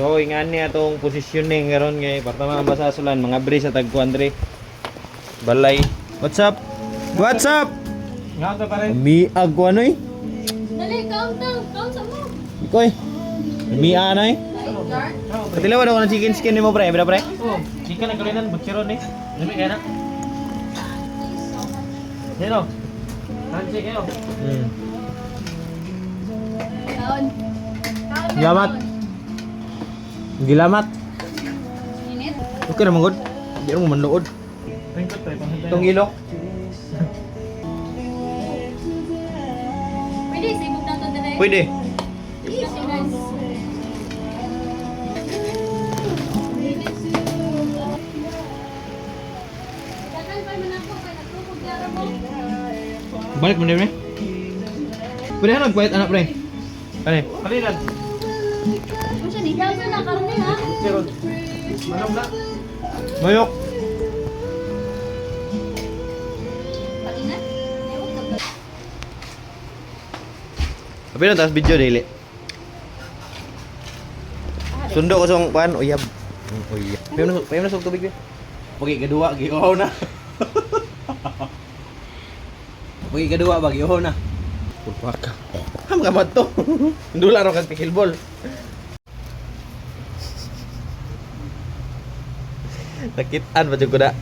So ingan niya atong positioning karon kay para mga basasulan mga bri sa tagkuan dre. Balay. What's up? What's up? Nga to pare. Miag ko ano eh? Dali, count down. Count sa mo. Ikoy. Miag ano eh? Lifeguard? Patilawan ako ng chicken skin ni mo pre, bida pre. Oh, chicken na kulinan butcheron ni. Dami kaya na. Hello. Hansi kayo. Count. Salamat. Gilamat. Init. Okay na mangod. Di mo manluod. Ringkot tayo pang Itong ilok. Pwede, sibog na to dire. Pwede. Kasi guys. Dagan pa man ako kay nagtukod dara mo. Balik mo din eh. Pwede ka nagpahit anak pre. Ano eh? Kalilan. Ano siya ni? Dagan na karne ha. Butcheron. Manong na. Mayok. Pati na. Tapi na taas video daily. Sundo ko sa pan uyab. Uyab. Payo na sa tubig dia. Pagi kedua giuhaw na. Pagi kedua bagi uhaw na. Pulpaka. Ham ka to. Ndula ro kag pikilbol. Sakitan ba jud ko da?